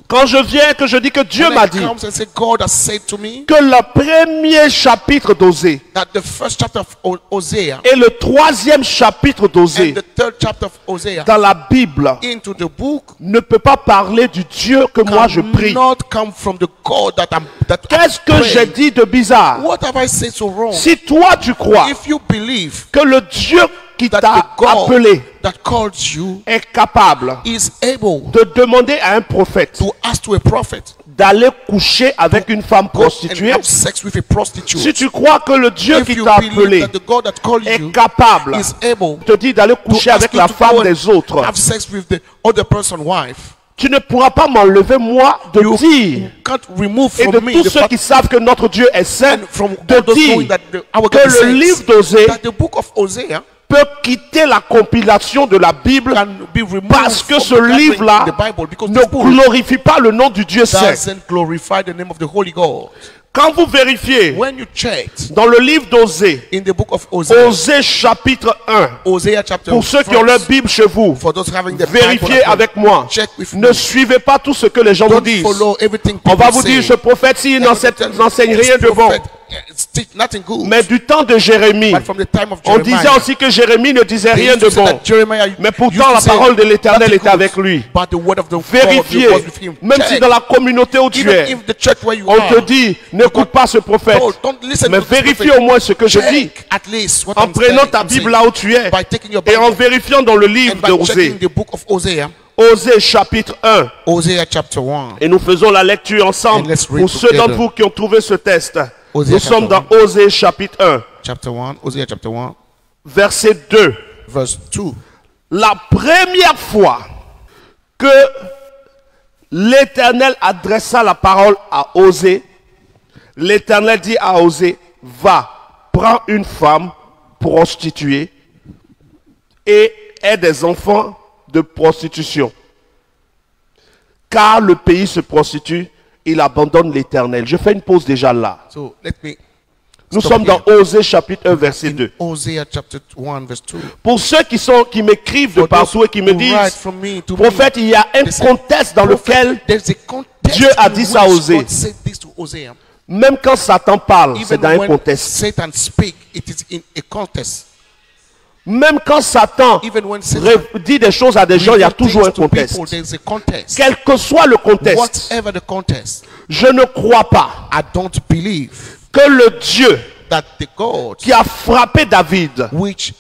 Quand je viens, que je dis que Dieu m'a dit comes and say, God has said to me que le premier chapitre d'Osée that the first chapter of Hosea et le troisième chapitre and d'Osée the third chapter of Hosea dans la Bible into the book ne peut pas parler du Dieu que moi je prie. cannot come from the God that I'm Qu'est-ce que j'ai dit de bizarre? What have I said so wrong? Si toi tu crois If you believe que le Dieu qui that t'a the God appelé that called you est capable is able de demander à un prophète to ask to a prophet d'aller coucher avec une femme go and prostituée, have sex with a prostitute, si tu crois que le Dieu if qui you t'a believe appelé that the God that called est you capable is able te dit d'aller to coucher ask avec you la to go femme and des autres, have sex with the other person's wife, tu ne pourras pas m'enlever moi de you dire can't remove et de from me tous the ceux fact qui savent que notre Dieu est saint, and from de all those knowing dire that our que God is le saints, livre d'Osée that the book of Hosea peut quitter la compilation de la Bible can be removed parce que from ce the gathering livre-là in the Bible because ne this book glorifie pas le nom du Dieu saint. doesn't glorify the name of the Holy God. Quand vous vérifiez When you checked dans le livre d'Osée, in the book of Hosea, Osée chapitre 1, Hosea chapter pour ceux qui ont leur Bible chez vous, for those having the vérifiez Bible at home, avec moi. check with Ne me. suivez pas tout ce que les gens vous Don't disent. follow everything On va people vous dire, say. ce prophète, s'il n'enseigne rien de bon. Teach nothing good. Mais du temps de Jérémie, But from the time of on Jeremiah, disait aussi que Jérémie ne disait they rien used de to say bon. that Jeremiah Mais used pourtant, to la say parole de l'Éternel nothing était good, avec lui. but the word of the God Vérifiez, was with him. même si Check. dans la communauté où tu Even es, if the church where you on are, te dit, n'écoute pas ce prophète. told, don't listen Mais to this vérifie prophet. au moins ce que je dis. Check at least what En I'm prenant saying, ta I'm Bible saying. là où tu es By taking your et en Bible vérifiant dans le livre and by checking d'Osée, the book of Hosea, Osée chapitre 1, Hosea chapter 1. et nous faisons la lecture ensemble. And let's read Pour ceux together. d'entre vous qui ont trouvé ce texte, Hosea nous sommes dans chapter Osée chapitre 1, Chapter 1, Hosea chapter 1, verset 2. verse 2. La première fois que l'Éternel adressa la parole à Osée, l'Éternel dit à Osée, va, prends une femme prostituée et aie des enfants de prostitution. Car le pays se prostitue, il abandonne l'Éternel. Je fais une pause déjà là. So let me Nous stop sommes here. dans Osée chapitre 1 verset 2. Hosea chapter 1, verse 2. Pour ceux qui m'écrivent de For partout those et qui me who write disent, from me to prophète, il y a un they say, contexte dans prophet, lequel, there's a context Dieu a in dit ça à which Osée. God said this to Hosea. même quand Satan parle, c'est Even dans un when contexte. Satan speak, it is in a context. Même quand Satan Even when Satan dit des choses à des gens, il y a reveals toujours un things to contexte. people, there's a context. Quel que soit le contexte, Whatever the context, je ne crois pas I don't believe que le Dieu that the God qui a frappé David, which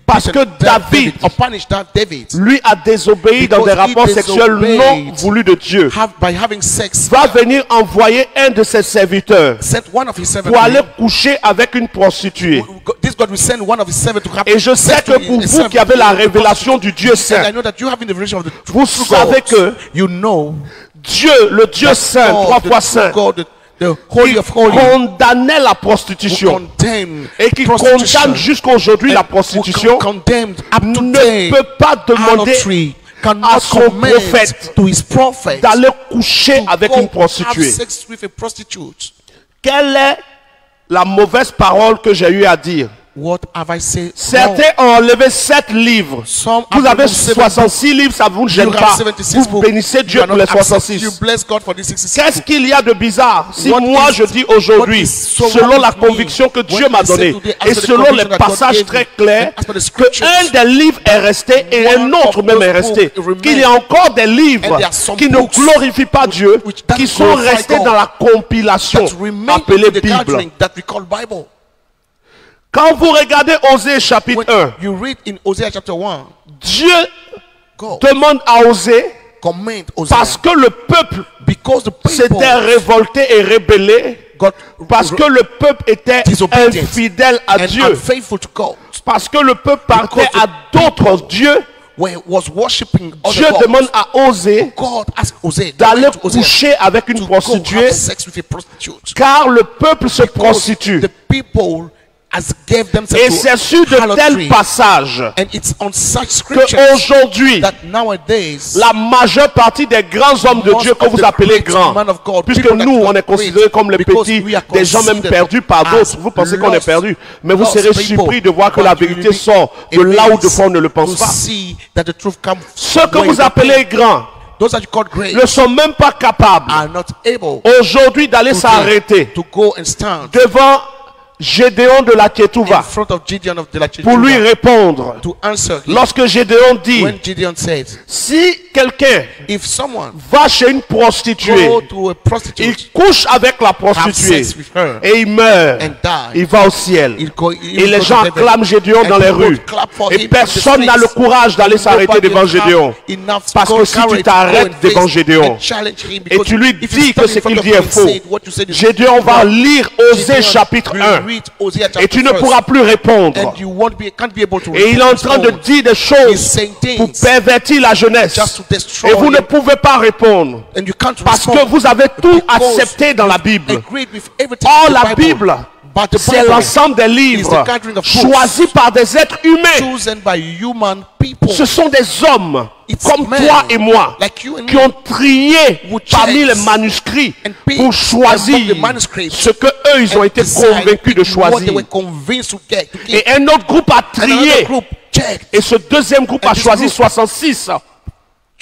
Parce que David or punished David lui a désobéi dans des Because he rapports sexuels non disobeyed voulus de Dieu, by having sex, va venir envoyer un de ses serviteurs sent one of his servants pour aller to him. coucher avec une prostituée. This God will send one of his servants to have Et je sais sex que with pour a vous servant. qui avez la révélation du Dieu And I saint, know that you have the revelation of the vous true savez God. que You know Dieu, le Dieu saint, God, trois the fois true saint, God, the Holy qui of Holies, condamnait la who prostitution condemn et qui prostitution, condamne jusqu'à aujourd'hui la and who prostitution, condemned up to ne today peut pas demander adultery, à cannot son command prophète to his prophet d'aller coucher to avec go une prostituée. have sex with a prostitute. Quelle est la mauvaise parole que j'ai eu à dire? What have I said? Certains ont enlevé 7 livres. Some Vous have avez removed 7 66 livres, ça vous ne gêne You pas. have 76 Vous books. bénissez Dieu You are pour not les upset. 66. You bless God for this 66 Qu'est-ce books. qu'il y a de bizarre si What moi is- je dis aujourd'hui, what is so selon wrong la with me, conviction que Dieu what m'a I say donnée, today, as et per the selon les conviction that God passages gave très me, clairs, and as per the que scriptures, un des livres est resté et one un autre of même those est resté, books remain. qu'il y a encore des livres And there are some qui ne books glorifient pas Dieu, which doesn't qui sont glorify restés God, dans la compilation that remain appelée in the Bible. gathering that we call Bible. Quand vous regardez Osée chapitre When 1, you read in Hosea chapter 1, Dieu God demande à Osée, comment Hosea, parce que le peuple because the people s'était révolté et rébellé, got parce que le peuple était disobedient infidèle à and Dieu, unfaithful to God, parce que le peuple partait Because the à d'autres dieux, was worshiping other Dieu gods. demande à Osée God asked Hosea d'aller to Hosea coucher avec une to go have prostituée, sex with a prostitute. car le peuple se Because prostitue. the people has gave themselves Et to c'est sur de harlotry. tels passages And it's on such scriptures qu'aujourd'hui, that nowadays la majeure partie des grands hommes de most Dieu que of vous the appelez great grands, man of God, puisque people that nous God on est considérés creates, comme les because petits, we are des gens même considered perdus par as d'autres, vous pensez qu'on est lost- perdu, mais vous lost serez people. surpris de voir que But la you will vérité be sort de là où de fois on ne le pense to pas. see that the truth comes Ceux que where vous you appelez think. grands, those that you call great, ne sont même pas capables are not able aujourd'hui d'aller s'arrêter to go and stand devant Gédéon de la in Kétouva front of Gideon of the pour lui répondre. to answer him. Lorsque Gédéon dit, When Gideon said, si quelqu'un if someone va chez une prostituée, go to a il prostitute, couche avec la have prostituée sex with her, et il meurt, and die, il va au ciel. he'll go, Et les gens acclament Gédéon dans les rues. Et personne n'a le courage d'aller s'arrêter devant Gédéon. Parce que si tu t'arrêtes devant Gédéon et tu lui dis que ce qu'il dit est faux, Gédéon va lire Osée chapitre 1 et tu ne pourras plus répondre. and you can't be able to Et il est en train de dire des choses pour pervertir la jeunesse. just to Et destroy vous ne him. pouvez pas répondre And you can't parce que respond vous avez tout because accepté dans la Bible. agreed with everything Or in the la Bible, but the c'est Bible l'ensemble des is livres the gathering of books choisis par des êtres humains. chosen by human people. Ce sont des hommes It's comme men toi et moi like you and qui me ont trié who parmi checks les manuscrits and picked pour choisir among the manuscripts ce que eux ils ont and été decide convaincus de what they choisir. were convinced to get. To keep. Et un autre groupe a And another trié. group checked. Et ce deuxième groupe And a this choisi group 66.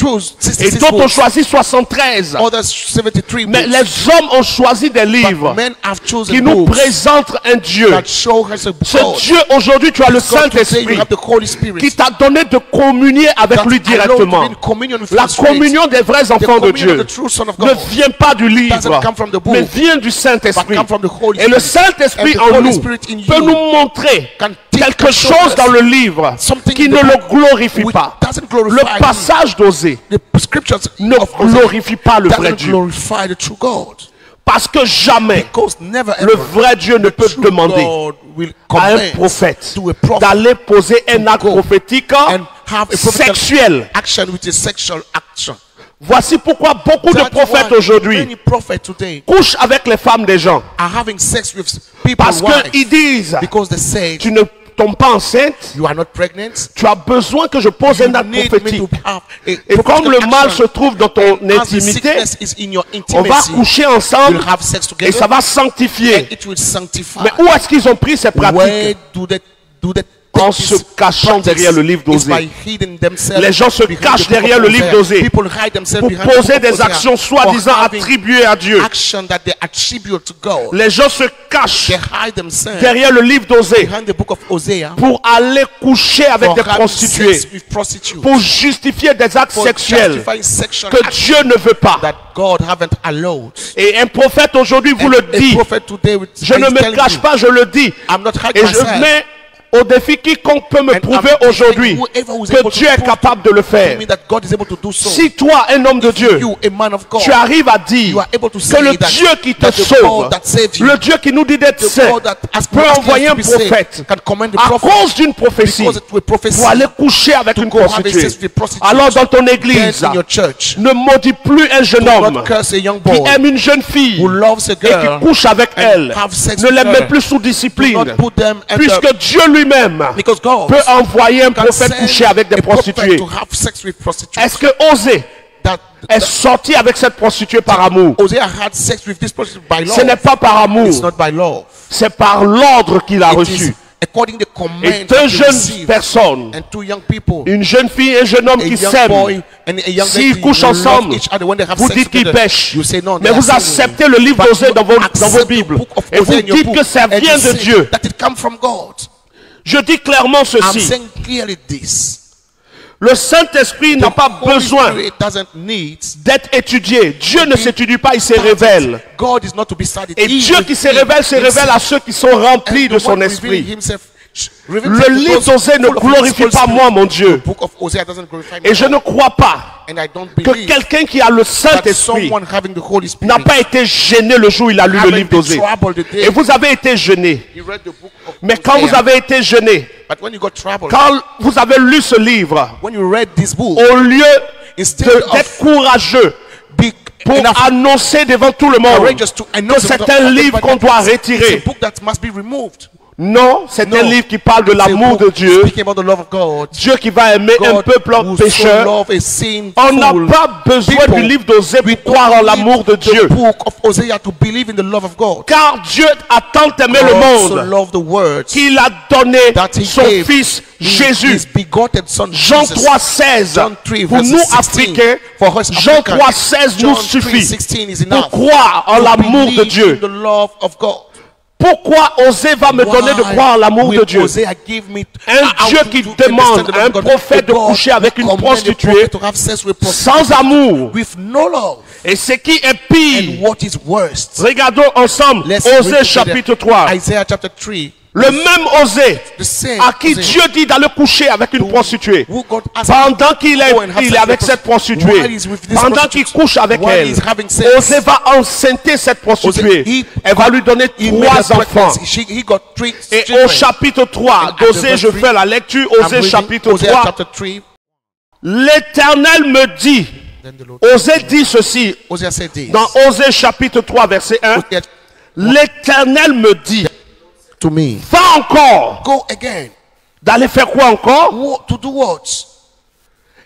Chose Et 66 d'autres ont books. choisi 73. Others 73 Mais books. les hommes ont choisi des livres But men have chosen qui nous books présentent un Dieu. that show us a Ce God. Dieu, aujourd'hui, tu as le God, today you Saint-Esprit have the Holy Spirit qui t'a donné de communier avec that lui allows you to directement. be in communion with La His Spirit. communion des vrais The enfants de communion Dieu of the true Son of ne God vient pas du livre, doesn't come from the book, mais vient du Saint-Esprit. but come from the Holy Et le Spirit. Saint-Esprit And the en Holy nous Spirit in peut you nous montrer can teach quelque us chose dans le livre something qui in ne the le Bible glorifie which pas. doesn't glorify Le Him. passage d'Osée The scriptures ne of Hosea glorifie pas le vrai doesn't Dieu. glorify the true God. Parce que jamais Because never le ever vrai Dieu ne the peut true demander God will à un command prophète to a prophet d'aller poser un acte go prophétique and have a prophetical sexuel. action with a sexual action. Voici pourquoi beaucoup de That's prophètes why aujourd'hui many prophets today couchent avec les femmes des gens. are having sex with people Parce wives qu'ils disent, because they say tu ne tombes pas enceinte, you are not pregnant. tu as besoin que je pose You un acte need me prophétique. to have a Et comme prophetical le mal action. se trouve dans ton And as the intimité, sickness is in your on va intimacy, coucher ensemble you'll have sex et together ça va and sanctifier. it will sanctify. Mais où est-ce qu'ils ont pris ces Where pratiques? do they En take se this cachant practice? derrière le livre It's d'Osée. by hiding themselves Les gens se behind cachent the book of derrière le livre Hosea. d'Osée People hide themselves pour behind the book poser of des Hosea actions for soi-disant having attribuées à Dieu. action that they attribute to God. Les gens se cachent They hide themselves derrière le livre d'Osée behind the book of Hosea pour aller coucher avec for des having prostituées, sex with prostitutes, pour justifier des actes for sexuels justifying sexual que action Dieu ne veut pas. that God haven't allowed. Et un prophète aujourd'hui vous And le a dit. prophet today Je ne is me telling cache you, pas, je le dis. I'm not hiding Et je myself. mets au défi quiconque peut me And prouver I'm aujourd'hui whoever who is que able to Dieu est prove capable de le to faire. me that God is able to do so. Si toi, un homme de Dieu, You, a man of God, tu arrives à you dire are able to que say le that, Dieu qui te that the sauve, God that saved you, le Dieu qui nous dit d'être the saint, God that has peut promised envoyer us un to be saved, prophète can command the à prophet cause d'une prophétie because it will prophecy pour aller coucher avec to une go have a prostituée. sex with a prostitute. Alors dans ton Then église, in your church, ne maudis plus un jeune do homme not curse a young qui boy aime une jeune fille who loves a et girl qui couche avec and elle. have sex Ne with les her. mets plus sous Do discipline. not put them under, Puisque Dieu lui-même because God peut envoyer un can prophète send coucher avec des a prophet prostituées. to have sex with prostitutes. Est-ce que Osée That est sorti avec cette prostituée par amour? Hosea had sex with this prostitute by law. Ce n'est pas par amour, It's not by law. c'est par l'ordre qu'il a It is reçu. according to the Et command deux that he jeunes received. personnes, And two young people, une jeune fille et un jeune homme a qui young s'aiment, boy and a young s'ils lady, couchent who ensemble, love each other when they have vous sex dites qu'ils together. pêchent. You say no, Mais they vous are sinning. acceptez le livre But d'Osée you dans vos accept the Bibles. book of Et vous Hosea in your dites book, que ça and you vient de say Dieu. that it comes from God. Je dis clairement I'm ceci. saying clearly this. Le Saint-Esprit n'a pas Holy besoin Spirit doesn't need d'être étudié. Dieu ne s'étudie pas, il se révèle. God is not to be studied. Et Dieu qui se révèle à ceux qui sont remplis de son esprit. Le livre d'Osée ne glorifie pas moi, mon Dieu. Et je ne crois pas que quelqu'un qui a le Saint-Esprit n'a pas été gêné le jour où il a lu le livre d'Osée. Et vous avez été gêné. Mais quand vous avez été gêné, quand vous avez lu ce livre, au lieu d'être courageux pour annoncer devant tout le monde que c'est un livre qu'on doit retirer, Non, c'est No. un livre qui parle de It's a l'amour de book Dieu. speaking about the love of God. Dieu qui va aimer un God peuple who so pécheur. love a sinful On n'a pas besoin people. du livre d'Osée We pour croire en don't l'amour need de the Dieu. book of Hosea to believe in the love of God. Car Dieu a tant aimé le God so monde loved the world qu'il a donné that he son gave fils Jésus, Jésus. his begotten son Jean Jesus. 3,16. John 3, Pour verse nous 16. Africains, For us Jean Africans, 3,16 nous John suffit 3:16 is pour enough croire en to l'amour de believe Dieu. in the love of God. Pourquoi Osée va me donner de Why croire en l'amour de will Dieu? Hosea give me Un how Dieu to- qui to demande understand the à un love of God? prophète de God coucher avec une command a prostituée prophet to have sex with prostitute sans amour. with no love. Et ce qui est And pire, what is worst? regardons ensemble Let's Osée read chapitre together 3. Isaiah chapter 3. Le même Osée The same à qui Hosea Dieu dit d'aller coucher avec une prostituée. who God asked Pendant qu'il est, go and have il sex est avec with cette while prostituée, he's with this pendant qu'il prostitute, couche avec while elle, he's having sex, Osée va enceinter cette prostituée. Osée, Elle va lui donner he made 3 her enfants. pregnant. He got 3 Et children. au chapitre 3 And at the d'Osée, verse je 3, fais la lecture, I'm Osée reading chapitre Hosea 3. chapter 3. L'Éternel me dit, Then the Lord, Osée dit ceci, Hosea said this dans Osée chapitre 3 verset 1, Hosea l'Éternel me dit, to me, va encore, go again. d'aller faire quoi encore? To do what?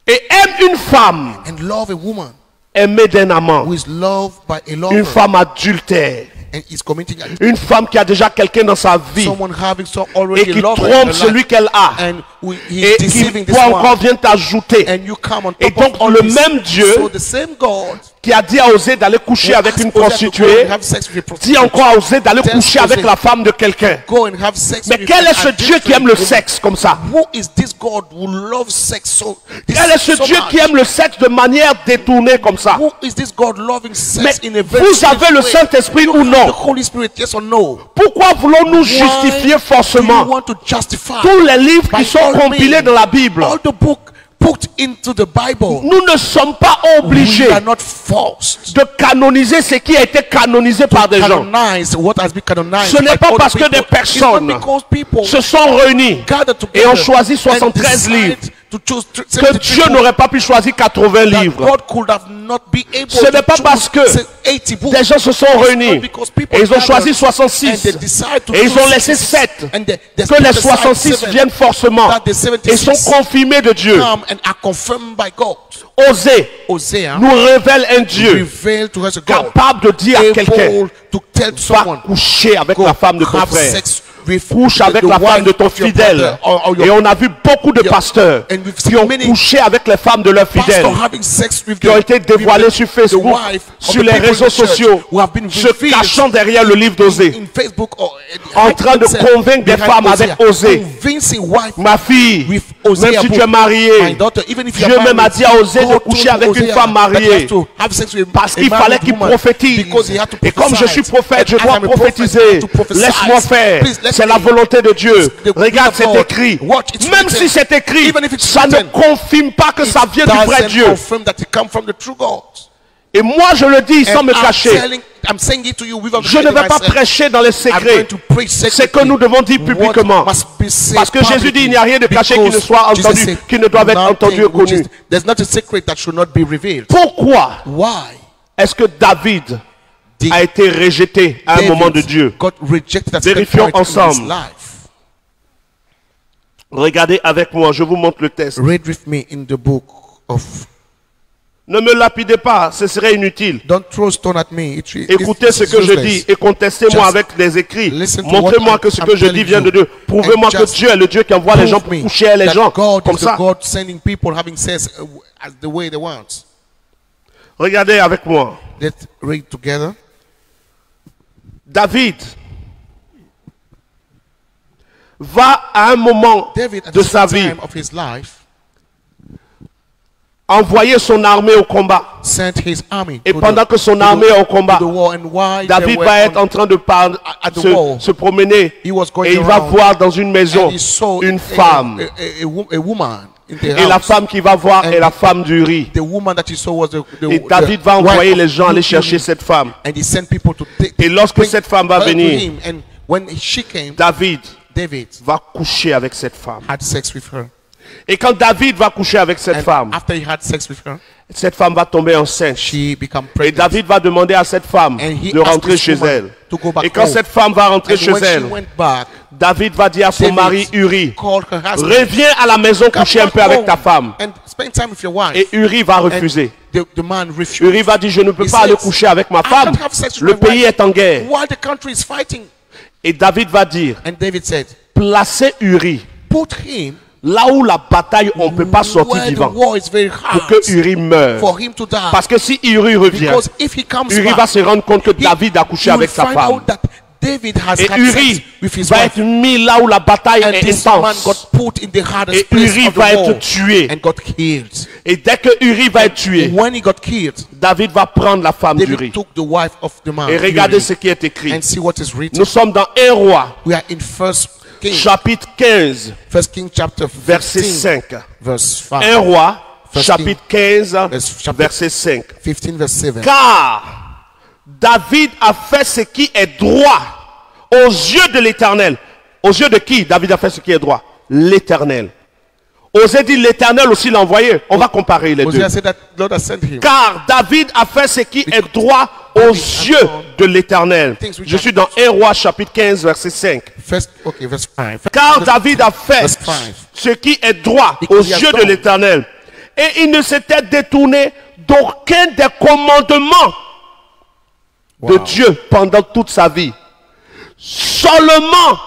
Et aime une femme And love a woman aimée d'un amant, who is loved by a une lover femme adultère, and is committing adultery. une femme qui a déjà quelqu'un dans sa vie Someone having so et already qui loved trompe celui qu'elle a and he et is qui deceiving this toi one. encore vient t'ajouter. And you come on Et top donc of all le this. même Dieu So the same God qui a dit à Osée d'aller coucher who avec asked une Hosea to go prostituée, and have sex with a dit prostitute, encore à Osée d'aller Tells coucher avec Osée, la femme de quelqu'un. go and have sex Mais with quel an est ce Dieu qui adulterous aime le woman. sexe comme ça? Who is this God who loves sex so Quel est ce so Dieu much? qui aime le sexe de manière détournée comme ça? Who is this God loving Mais sex in a very vous strange avez le way? Saint-Esprit ou The non? Holy Spirit, yes or no? Pourquoi voulons-nous Why justifier do you forcément want to justify tous les livres by qui sont all compilés means, dans la Bible? all the book put into the Bible? Nous ne sommes pas obligés We are not forced de canoniser ce qui a été canonisé par des gens. canonize what has been canonized. Ce n'est by pas other parce que people. des It's personnes not because people se sont réunis gather et ont together choisi and 73 decide livres to choose que 70 Dieu people n'aurait pas pu choisir 80 that livres. God could have not been able Ce n'est to pas choose parce que 80 books. Des gens se sont It's not réunis because people et ils ont gather choisi and 66 they decide to et ils choose ont laissé 66 7 and they que les decide 66 7 viennent forcément that the et 76 sont confirmés de Dieu. come and are confirmed by God. Osée Hosea nous révèle un Dieu revealed to us a God capable de dire à quelqu'un, able to tell va someone, coucher avec go la femme de ton have frère. sex with Couche the avec la wife femme de ton of your fidèle. brother or Et your on a vu beaucoup de your- pasteurs and we've qui seen ont many couché avec les femmes de leurs fidèles, pastor having sex with qui ont été with dévoilés the- sur the Facebook, wife of sur the les people in réseaux the church sociaux, who have been se revealed cachant derrière le livre d'Osée, in Facebook or en train de convaincre des femmes avec Osée. convincing wife Ma fille, with Hosea même si book. tu es mariée, My daughter, even if you Dieu are même a married, dit à Osée de God coucher told avec une Hosea femme that he mariée. has to have sex with Parce a qu'il married fallait qu'il woman prophétise. because he had to Et comme je suis prophesy. prophète, je And dois I'm a prophet, I prophétiser. have to prophesy. Laisse-moi faire. Please, let C'est me. la volonté de Dieu. The will Regarde, of c'est God. écrit. Watch, it's Même written. si c'est écrit, Even if it's ça ne written, confirme pas que ça vient du vrai doesn't Dieu. confirm that it come from the true God. Et moi, je le dis sans And me cacher. I'm saying it to you without Je ne vais pas prêcher dans les I'm going secrets. to preach C'est secretly que nous devons dire what publiquement. must be said Parce que Jésus dit, il n'y a rien de caché qui ne because soit Jesus entendu, said, qui ne doit être entendu et nothing which connu. is- There's not a secret that should not be revealed. Pourquoi Why? est-ce que David Did a été rejeté à un David moment de Dieu? got rejected at a Vérifions point in his ensemble. life? Regardez avec moi, je vous montre le texte. Read with me in the book of. Ne me lapidez pas, ce serait inutile. Don't throw stone at me. Écoutez ce que je dis et contestez-moi Just avec les écrits. listen to Montrez-moi what que ce I'm que je telling dis vient de you. Dieu. Prouvez-moi And que just Dieu est le Dieu qui envoie les gens Prove pour me coucher les that gens God comme is the ça. God sending people having sex as the way they want. Regardez avec moi. Let's read together. David va à un moment David, at de the sa vie, time of his life, envoyer son armée au combat. sent his army Et to pendant the, que son to armée est au the, combat, to the war, and while David they were va être on- en train de at the wall, se promener he was going et il va around, voir dans une maison and he saw une a- femme. a woman in the Et la house. femme qu'il va voir And est la femme du riz. The woman that he saw was the Et David va wife envoyer of les gens aller Uriah. chercher cette femme. And he sent people to take. Et lorsque bring cette femme va her to venir, him. And when she came, David David va coucher avec cette femme. had sex with her. Et quand David va coucher avec cette And femme, after he had sex with her, cette femme va tomber enceinte. she became Et pregnant. David va demander à cette femme And he de asked rentrer this chez woman elle. to to go back Et quand home. cette femme va rentrer And chez when she elle, went back, David va dire à son David mari Uri, called her husband. reviens à la maison Come coucher un back peu avec home ta femme. and spend time with your wife. Et Uri va And refuser. the man refused. Uri va dire, je ne peux He pas aller says, coucher avec ma I femme. can't have sex with Le my pays wife est en guerre. while the country is fighting. Et David va dire, And David said, placez Uri put him là où la bataille, on ne peut pas sortir where the vivant. war is very Pour hard que Uri meure. for him to die. Parce que si Uri revient, Because if he comes Uri back, va se rendre compte que he- David a couché he avec will sa find femme. out that David has Et had Uri sex with his va wife. être mis là où la bataille And est this man intense. got put in the hardest Et place Uri of the va war être tué. and got killed. Et dès que Uri va être tué, When he got killed, David va prendre la femme David d'Uri. took the wife of the man Et regardez Uri, ce qui est écrit. and see what is written. Nous sommes dans 1 Roi, We are in First King, chapitre 15, First King chapter verset 15, 5. verse 5. 1 Roi, First chapitre 15, chapter- verset 5. 15 verse 7. Car David a fait ce qui est droit aux yeux de l'Éternel. Aux yeux de qui David a fait ce qui est droit? L'Éternel. Osée dit l'Éternel aussi l'a envoyé. On va comparer les deux. Hosea said that Lord has sent him. Car David a fait ce qui est droit aux yeux de l'Éternel. Je suis dans 1 Roi chapitre 15 verset 5. First, okay, verse 5. Car David a fait Verse 5. ce qui est droit aux Because he has yeux de done. l'Éternel. Et il ne s'était détourné d'aucun des commandements de Wow. Dieu pendant toute sa vie. Seulement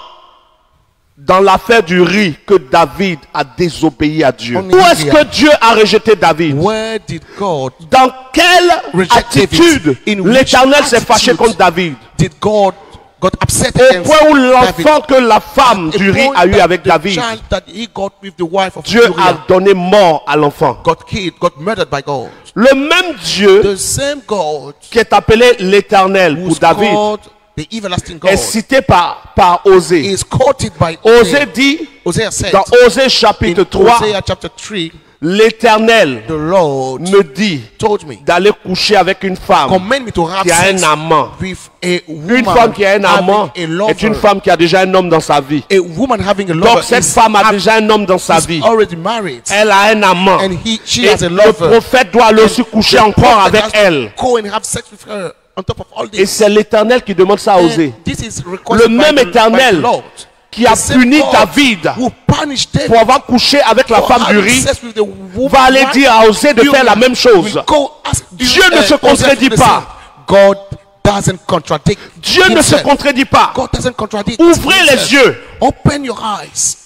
dans l'affaire du riz que David a désobéi à Dieu. Only Où est-ce here. que Dieu a rejeté David? Where did God, Dans quelle Reject attitude David. In which l'Éternel s'est fâché attitude contre David? did God got upset Au against point où David? l'enfant que la femme A du riz point a eu that avec the David, child that he got with the wife of Dieu a Uriah donné mort à l'enfant. got killed, got murdered by God. Le même Dieu The same God qui est appelé l'Éternel pour who's David called the everlasting God est cité par Osée. is quoted by Osée Hosea. dit Hosea said dans Osée chapitre in 3, Hosea chapter 3, l'Éternel the Lord me dit told me, d'aller coucher avec une femme command me to have qui a sex un amant. with a Une woman femme qui a un amant having a lover. est une femme qui a déjà un homme dans sa vie. A woman having a Donc lover cette is femme a déjà un homme dans sa vie. already married. Elle a un amant. And she Et has a le lover. prophète doit aller aussi coucher encore avec elle. Go and have sex with her on top of all Et this. c'est l'Éternel qui demande ça à Osée. And this is requested Le même by the Éternel Lord. qui a The same puni God David who punished David pour avoir couché avec la for femme du having riz sex with the woman va aller wife. dire à Osée de faire la même chose. Will go ask Dieu ne se Hosea contredit to do the pas. same. God doesn't contradict Dieu ne se himself. contredit pas. God doesn't contradict Ouvrez les himself. yeux. Open your eyes.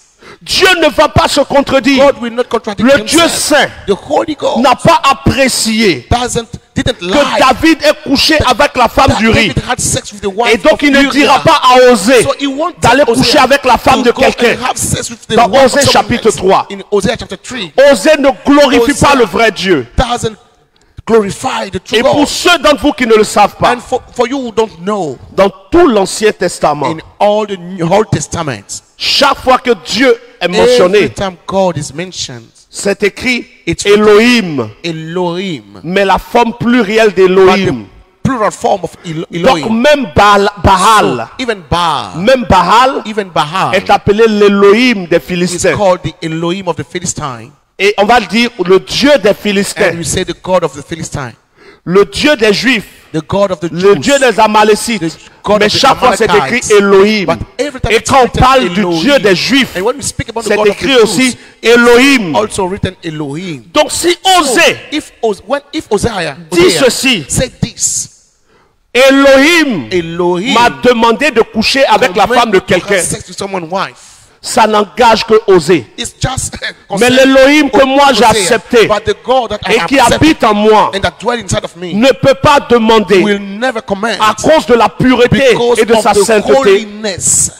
Dieu ne va pas se contredire. God will not contradict Le himself. Dieu saint The Holy God n'a pas apprécié didn't que lie. David ait couché avec la femme That du riz. David had sex with the wife Et donc of il ne Uriah. dira pas à Osée So he won't d'aller tell coucher Hosea avec la femme to de go quelqu'un. and have sex with the Dans wife of Osée someone chapitre else. 3. In Hosea chapter 3, Osée ne glorifie Hosea pas le vrai Dieu. doesn't glorify the true Et pour God. ceux d'entre vous qui ne le savent pas, And for you who don't know, dans tout l'Ancien Testament, in all the Old Testament, chaque fois que Dieu est every mentionné, time God is mentioned, c'est écrit It's Elohim, Elohim, mais la forme plurielle but d'Elohim. the plural form of Donc Elohim. même Baal, Even Baal, même Baal even Baal est appelé l'Elohim des is Philistins. called the Elohim of the Philistine. Et on va le dire le Dieu des And Philistins, we say the God of the Philistine, le Dieu des Juifs, the God of the le Jews. Dieu des Amalécites. The God Mais of the chaque fois c'est Amalekites. écrit Elohim. But every time Et it's quand on written parle du Elohim, Dieu des Juifs, and when we speak about the c'est God of the écrit Jews, aussi Elohim. also written Elohim. Donc si So, Osée if Hosea dit ceci, said this, Elohim Elohim m'a demandé de coucher avec la femme de commanded me to have quelqu'un, sex with someone's wife. ça n'engage que Osée. It's just Mais l'Elohim que moi j'ai Hosea, accepté but the God that I et qui accepted habite en moi and that dwell inside of me ne peut pas demander will never command à cause de la pureté because et de of sa the sainteté holiness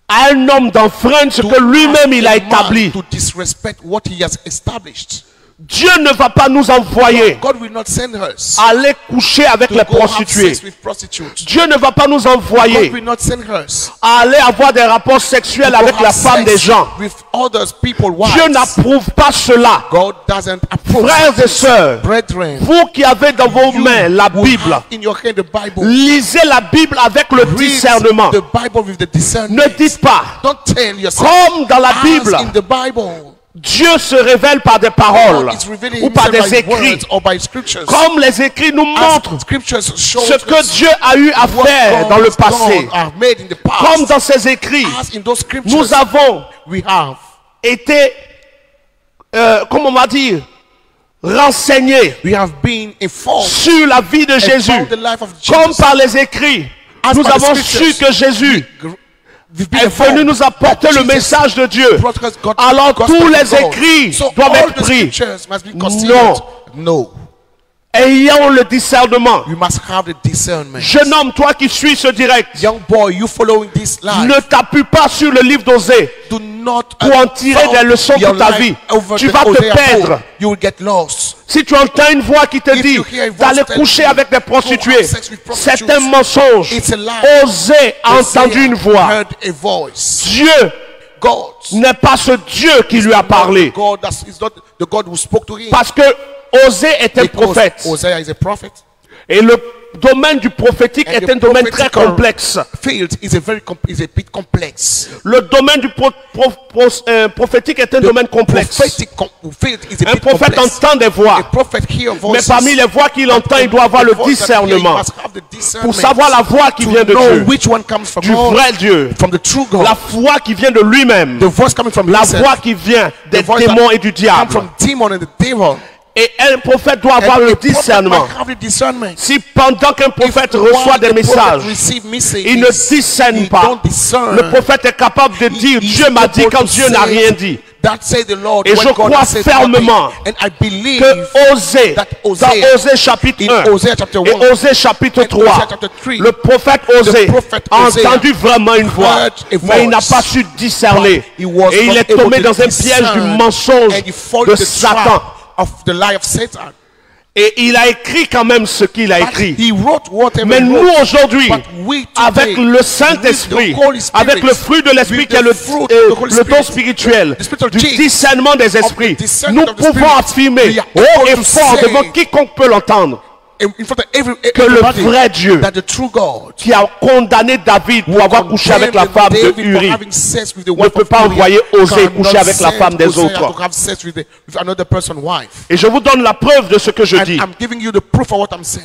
à un homme d'enfreindre ce que lui-même il a ask a man établi. to disrespect what he has established. Dieu ne va pas nous envoyer God will not send us aller coucher avec to les go have prostituées. sex with prostitutes. Dieu ne va pas nous God envoyer will not send us à aller avoir des rapports sexuels to avec have la femme sex des gens. with others people wives. Dieu n'approuve pas cela. God doesn't approve. Frères et sœurs, Brethren, vous qui avez dans vos mains la who Bible, have in your hand the Bible, lisez la Bible avec le read discernement. the Bible with the discernment. Ne dites pas, Don't tell yourself comme dans la as Bible, in the Bible. Dieu se révèle par des paroles God is revealing ou par himself des by words écrits. or by scriptures. Comme les écrits nous montrent As scriptures show ce que Dieu a eu à what faire dans le God passé. have made in the past. Comme dans ces écrits, As in those scriptures, nous avons we have été, comment on va dire, renseignés been informed sur la vie de Jésus. about the life of Comme Jesus. par les écrits, As nous by the avons su scriptures, que Jésus We've been est informed venu nous apporter that le Jesus message de Dieu. brought us God- Alors gospel tous of les God. écrits So doivent all être the pris. scriptures must be considered. No. Ayant le discernement. You must have the discernment. Jeune homme, toi qui suis ce direct, Young boy, you following this life. ne t'appuie pas sur le livre d'Osée Do not pour en tirer des leçons pour ta vie. Tu vas te perdre. You will get lost. Si tu entends une voix qui te If dit you hear a voice d'aller telling coucher you avec des prostituées, have sex with c'est prostitutes, un mensonge. it's a lie. Osée a entendu une voix. Heard a voice. Dieu God n'est pas ce Dieu qui lui a parlé. God is not the God who spoke to him. Parce que Osée est un Because prophète. Hosea is a prophet. Et le domaine du prophétique And est the un domaine très prophetical complexe. field is a bit complex. Le domaine du prophétique est un domaine complexe. Prophetic field is a Un bit prophète complex. entend des voix. A prophet hears Mais voices. parmi les voix qu'il entend, il doit avoir le discernement pour savoir la voix qui vient de Dieu, which one comes from du God, vrai Dieu, from the true God. la voix qui vient de lui-même, The voice coming from la himself. voix qui vient des The voice démons that et du come diable. from demon and the devil. Et un prophète doit avoir And le a prophet discernement. might have the discernment. Si pendant qu'un prophète reçoit des messages, il ne discerne pas, le prophète est capable de dire Dieu m'a dit quand Dieu n'a rien dit. Et je crois fermement que Osée, dans Osée chapitre 1 et Osée chapitre 3, le prophète Osée a entendu vraiment une voix, mais il n'a pas su discerner. Et il est tombé dans un piège du mensonge de Satan. Et il a écrit quand même ce qu'il a écrit. Mais nous aujourd'hui, avec le Saint-Esprit, avec le fruit de l'Esprit qui est le don spirituel, du discernement des esprits, nous pouvons affirmer haut et fort devant quiconque peut l'entendre que le vrai Dieu qui a condamné David pour avoir couché avec la femme de Uri ne peut pas envoyer Osée coucher avec la femme des autres. Et je vous donne la preuve de ce que je dis.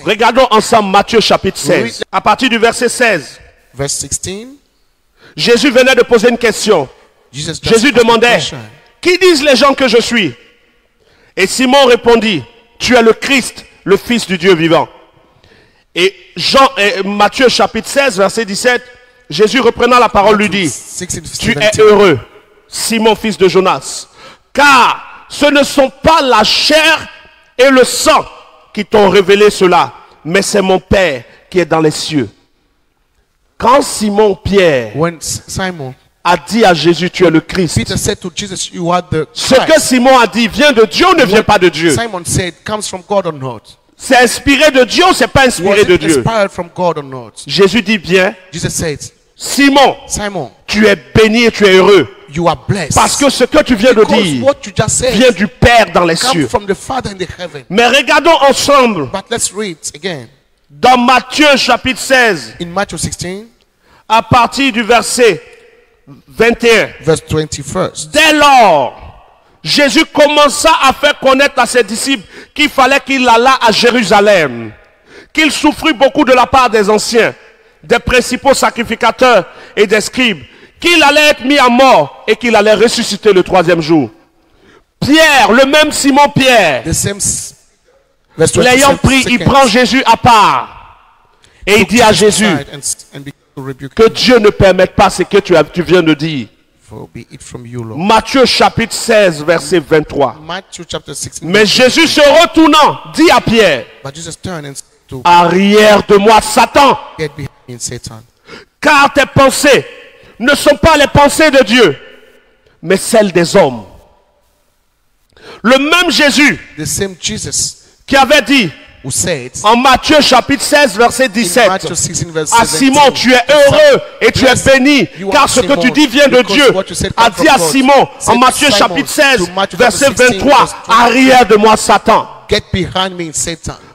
Regardons ensemble Matthieu chapitre 16. À partir du verset 16. Jésus venait de poser une question. Jésus demandait, qui disent les gens que je suis? Et Simon répondit, tu es le Christ, le Fils du Dieu vivant. Et Matthieu chapitre 16, verset 17, Jésus reprenant la parole lui dit, tu es heureux, Simon fils de Jonas, car ce ne sont pas la chair et le sang qui t'ont révélé cela, mais c'est mon Père qui est dans les cieux. Quand Simon Pierre a dit à Jésus, tu es le Christ, ce que Simon a dit vient de Dieu ou ne vient pas de Dieu? Simon said comes from God or not. C'est inspiré de Dieu ou c'est pas inspiré de Dieu? Inspired from God or not? Jésus dit bien, Jesus said, Simon, tu es béni et tu es heureux. You are blessed. Parce que ce que tu viens de dire what you just said vient du Père dans les cieux. from the Father in the heaven. Mais regardons ensemble But let's read again. Dans Matthieu chapitre 16, in Matthew 16, à partir du verset 21. Verse 21. Dès lors, Jésus commença à faire connaître à ses disciples qu'il fallait qu'il allât à Jérusalem, qu'il souffrit beaucoup de la part des anciens, des principaux sacrificateurs et des scribes, qu'il allait être mis à mort et qu'il allait ressusciter le troisième jour. Pierre, le même Simon Pierre, l'ayant pris, il prend Jésus à part et il dit à Jésus que Dieu ne permette pas ce que tu viens de dire. Matthieu chapitre 16 verset 23. Mais Jésus se retournant dit à Pierre, arrière de moi Satan, car tes pensées ne sont pas les pensées de Dieu, mais celles des hommes. Le même Jésus qui avait dit en Matthieu chapitre 16 verset 17 à Simon, tu es heureux et tu es béni car ce que tu dis vient de Dieu, a dit à Simon en Matthieu chapitre 16 verset 23, arrière de moi Satan.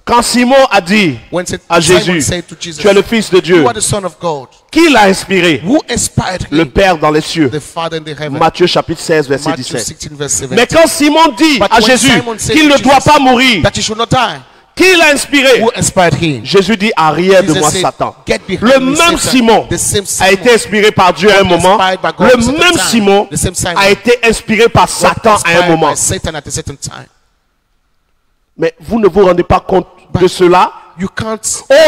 Quand Simon a dit When à Simon Jésus, said to Jesus, tu es le Fils de Dieu, you are the Son of God. qui l'a inspiré? Who inspired Le him? Père dans les cieux. The Father in the heaven. Matthieu chapitre 16, verset Matthew 17. 16, verse 17. Mais quand Simon dit But à when Jésus Simon said qu'il to ne doit Jesus pas mourir, that he should not die, qui l'a inspiré? who inspired him? Jésus dit, arrière de Jesus moi said, Satan. "Get behind Le me, même Satan." Simon The same a Simon été inspiré par Dieu à un moment. inspired by God at a Le certain même time. Simon The same Simon a été inspiré par Satan à un inspired moment. by Satan at a certain time. Mais vous ne vous rendez pas compte de cela? You can't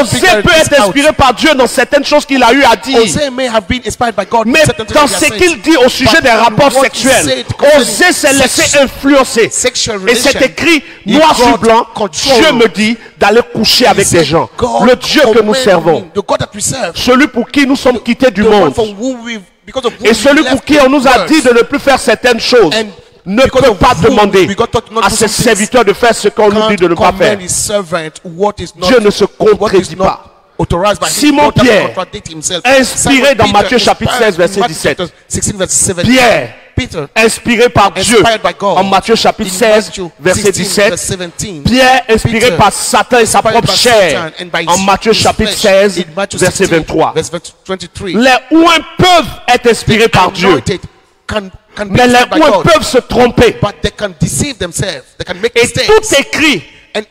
Osée figure peut this être out. inspiré par Dieu dans certaines choses qu'il a eu à dire. Osée may have been inspired by God. Mais certain things dans he has ce said. qu'il dit au sujet But des rapports what he sexuels, said concerning Osée s'est laissé sex- influencer. sexual Et c'est relation, écrit he noir sur got blanc, control. Dieu me dit d'aller coucher avec He said, des gens. God Le Dieu que nous command servons, him, the God that we serve, celui pour qui nous sommes quittés du the one monde, for whom we, because of whom et we celui left pour qui on nous a the dit de ne plus faire certaines choses, And ne because peut of pas whom demander we got taught not à to ses do some things. serviteurs de faire ce qu'on nous dit de ne pas faire. Command his servant what is not, Dieu ne se what is contredit not pas. authorized by him. Simon God doesn't Pierre, contradict himself. inspiré Simon dans Peter, Matthieu chapitre inspired 16, verset in Matthew 17. chapter 16, verse 17. Pierre, Peter, inspiré par Dieu, inspired by God. en Matthieu chapitre In 16, Matthew verset 16, 17. verse 17. Pierre, inspiré Peter, par Satan et sa inspired propre by chair, Satan and by en Matthieu his chapitre flesh. 16, In Matthew verset 16, 23. verse 23. Les ouins peuvent être inspirés par Dieu, Anointed can be mais les inspired by ouins God, peuvent se tromper. but they can deceive themselves. They can make Et mistakes. tout écrit And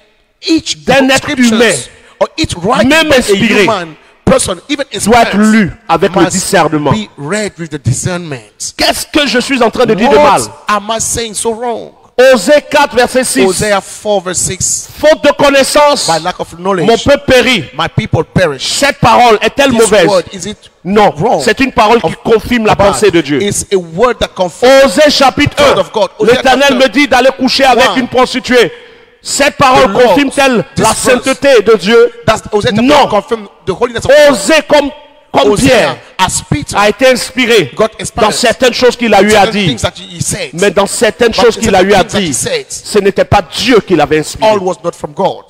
each d'un être scriptures humain, or each writing même by a inspiré, human person, even doit être inspired, lu avec le must discernement. be read with the discernment. Qu'est-ce que je suis en train de dire de mal? What am I saying so wrong? Osée 4, verset 6. Hosea 4 verse 6. Faute de connaissance, By lack of knowledge, mon peuple périt. my people perish. Cette parole est-elle This mauvaise? word, is it Non, wrong? c'est une parole qui confirme la Bad. pensée de Dieu. It's a word that confirms. Osée chapitre Word 1, of God. Hosea l'Éternel chapter me dit d'aller coucher avec 1. une prostituée. Cette parole The Lord confirme-t-elle la disperse. sainteté de Dieu? Does Hosea chapter Non. 1 confirm the holiness of God? Osée comme Hosea, Pierre as Peter, a été inspiré got inspired. dans certaines choses qu'il a eu à certain dire. things that he said, Mais dans certaines But choses in qu'il a eu à certain things that he dire, said, ce n'était pas Dieu qui l'avait inspiré. all was not from God.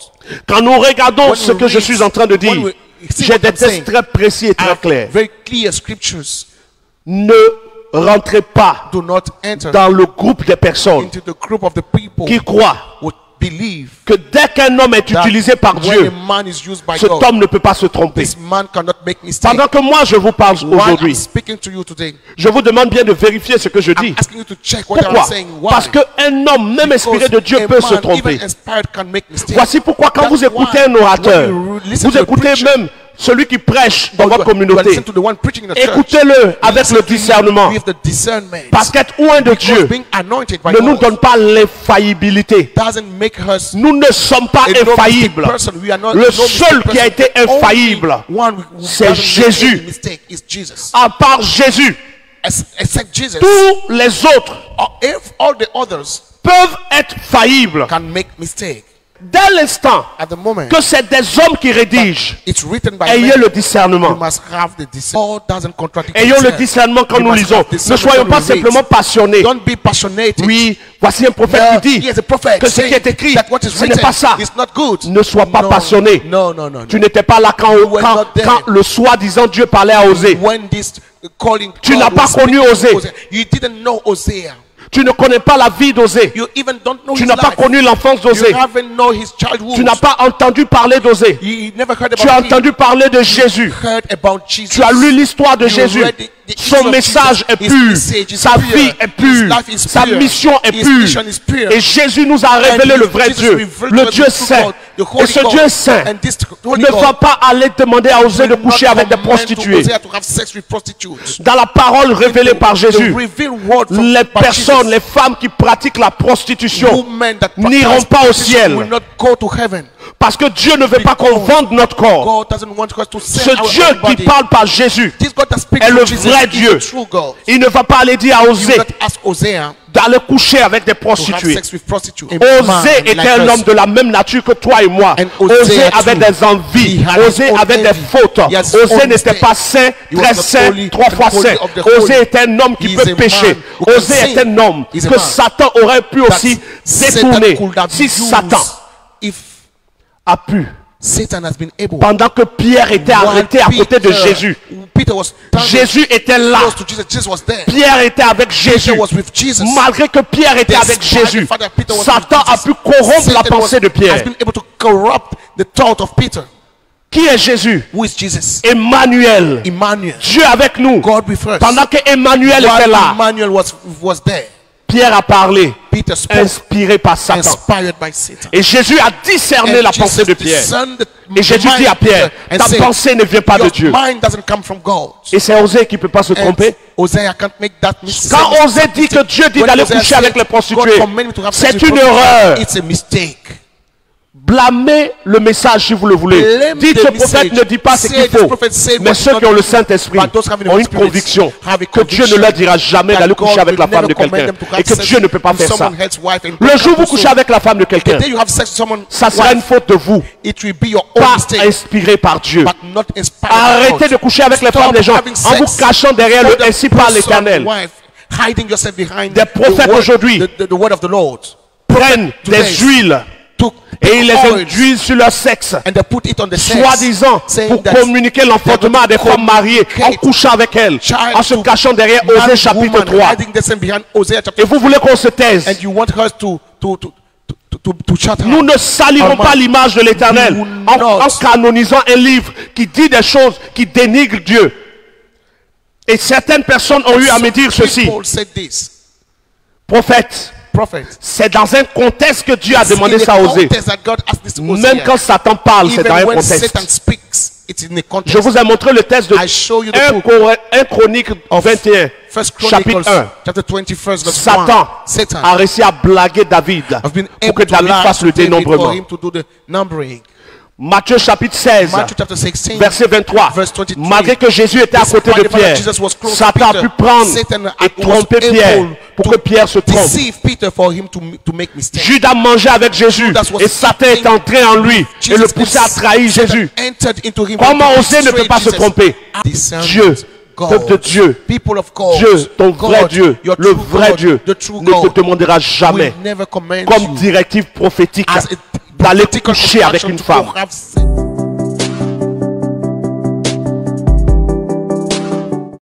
Quand nous regardons When ce we que je read, suis en train de dire, when we see j'ai what des I'm saying, textes très précis et I très have clairs. very clear scriptures. Ne rentrez pas Do not enter dans le groupe des personnes into the group of the people qui croient who believe que dès qu'un homme est that utilisé par when Dieu, a man is used by cet God, homme ne peut pas se tromper. this man cannot make mistakes. Pendant que moi je vous parle While I'm aujourd'hui, speaking to you today, je vous demande bien de vérifier ce que je dis. I'm asking you to check what Pourquoi? I'm saying. Why? Parce qu'un homme, même inspiré de Dieu, a peut se man, tromper. even inspired, can make mistakes. Voici pourquoi quand That's vous écoutez why un orateur, when you listen vous to a écoutez preacher, même celui qui prêche dans or votre you are communauté, listening to the one preaching in the church, écoutez-le avec listen le to him discernement. with the discernment. Parce qu'être oint de Because Dieu being anointed by ne nous God donne pas l'infaillibilité. doesn't make us Nous ne sommes pas a no mistake infaillibles. person. We are not Le no mistake seul qui a person. été infaillible, Only one who c'est doesn't make Jésus. any mistake is Jesus. À part Jésus, Except Jesus, tous les autres if all the others peuvent être faillibles. can make mistake, Dès l'instant at the moment que c'est des hommes qui rédigent, it's written by ayez men, le you discernement. must have the discernment. God doesn't contradict Ayons le himself. discernement quand You nous must lisons. have Ne discernment soyons when pas we read. simplement passionnés. Don't be passionate. Oui, voici un prophète qui dit He is a prophet que ce qui saying est écrit, that what is ce n'est written pas ça. is not good. Ne sois pas No, passionné. No, no, no, no. Tu n'étais pas là quand, were quand, not there. quand le soi-disant Dieu parlait à Osée. When this calling Tu God n'as pas was connu speaking to Osée. Hosea, you didn't know Hosea. Tu ne connais pas la vie d'Osée. You even don't know Tu his n'as pas life. connu l'enfance You d'Osée. haven't know his childhood. Tu n'as pas entendu parler d'Osée. You never heard Tu as about him. entendu parler de Jésus. Heard about Jesus. Tu as lu l'histoire de You Jésus. read the Son history of message Jesus. est His pur. message is Sa pure. vie est His pure. life is Sa pure. mission est His pure. mission is pure. Et Jésus nous a révélé And le vrai Jesus Dieu. revealed Le to us Dieu the true saint. God, the holy Et ce God. Dieu saint And this holy ne God va pas aller demander à Osée de will not coucher avec des command to prostituées. Hosea to have sex with prostitutes. Dans la parole révélée par Jésus, The revealed word from les by personnes, Jesus. les femmes qui pratiquent la prostitution Women that n'iront practice pas au prostitution ciel. will not go to heaven. Parce que Dieu ne veut pas qu'on vende notre corps. God doesn't want us to Ce sell our Dieu own qui body. parle par Jésus This God that speaks est to le Jesus vrai is Dieu. the true God. Il ne va pas aller dire à You Osée will not ask Hosea d'aller coucher avec des to have prostituées. sex with prostitutes. Osée était un homme de la même nature que toi et moi. And Hosea Osée avait too. des envies. He had his Osée own avait des envy. fautes. He has his Osée own n'était mistakes. pas saint, He was très not saint, holy, 3 fois holy saint. of the holy. Osée était un homme qui He is peut a pécher. man who can Osée est sin. un homme He is a que man Satan aurait pu aussi Satan détourner. could have Si used Satan if a pu, Satan has been able. pendant que Pierre était While arrêté à côté de Jésus, Peter was standing Jésus était là. close to Jesus. Jesus was there. Pierre était avec Jésus. Peter was with Jesus. Malgré que Pierre était avec Despite Jésus, the fact that Peter was Satan with a Jesus, pu corrompre la Satan pensée de has Pierre. been able to corrupt the thought of Peter. Qui est Jésus? Who is Jesus? Emmanuel. Emmanuel. Dieu avec nous. God with us. Pendant que Emmanuel était While là, Emmanuel was there, Pierre a parlé, Peter spoke, inspiré par Satan. inspired by Satan. Et Jésus a discerné And la Jesus pensée de Pierre. discerned the Et Jésus dit à mind Pierre, and ta said, pensée ne vient pas de your Dieu. mind doesn't come from God. Et c'est Osée qui ne peut pas se And tromper. Hosea can't make that mistake. Quand Osée dit que Dieu dit When d'aller Hosea coucher avec said, les prostituées, God commanded me to have c'est sex with une prostitutes, erreur. It's a mistake. Blâmez le message si vous le voulez. Blame Dites the ce prophète message. ne dit pas ce Say qu'il this faut. prophet said Mais what ceux is qui ont not le true. Saint-Esprit But those having the ont une Spirit conviction have a que Dieu ne leur dira jamais that d'aller God coucher avec la will femme de never command quelqu'un them to have et que sex Dieu ne peut pas with faire ça. someone else's wife and Le God jour où vous also. couchez avec la femme de quelqu'un, The day you have sex with someone, ça sera une faute de vous, it will be your own pas mistake, inspiré par Dieu. but not inspired by Arrêtez God. de coucher avec les Stop femmes des gens having en vous sex cachant derrière for le the ainsi par person, l'Éternel. wife, hiding yourself behind Des prophètes the word, aujourd'hui the word of the Lord. Prennent Today. des huiles Took et ils les oil induisent sur leur sexe, and they put it on the sex, soi-disant saying pour that communiquer l'enfantement à des they're femmes mariées en communicate couchant avec elles, child en se to cachant derrière Osée married chapitre woman, 3. hiding themselves behind Hosea chapter Et vous voulez qu'on se taise? and you want her to shut her. Nous ne salirons pas l'image de l'Éternel We will en not. canonisant un livre qui dit des choses qui dénigrent Dieu. Et certaines personnes ont eu à me dire ceci. People said this. Prophète, Prophet. c'est dans un contexte que Dieu a demandé In a ça à Osée. context that God asked this to Même Hosea. quand Satan parle, c'est dans un Even when contexte. Satan speaks, it's in a Je context. vous ai montré le texte de I show you the 1 book Chronique 21, First chapitre Chronicles 1. chapter 21 verse Satan 1. Satan a réussi à blaguer David have been pour que able to David lie fasse to le David for dénombrement. him to do the numbering. Matthieu chapitre 16, Matthew chapter 16 verset 23. verse 23. Malgré que Jésus était à côté de Despite the fact that Pierre, Jesus was close to Satan a Peter, pu prendre Satan et tromper was Pierre able pour to que Pierre se trompe. deceive Peter for him to make mistakes. Judas mangeait avec Jésus Judas was et Satan est entré en lui et le poussait à trahir Jésus. Entered into him. Comment Osée ne peut pas se tromper? Discernment. Dieu, God, peuple de Dieu, people of God, Dieu, ton vrai God, Dieu, your le true vrai God, Dieu, the true ne te God, demandera jamais, will never command comme you directive prophétique, as a d'aller political coucher avec instruction une to femme. go have sex.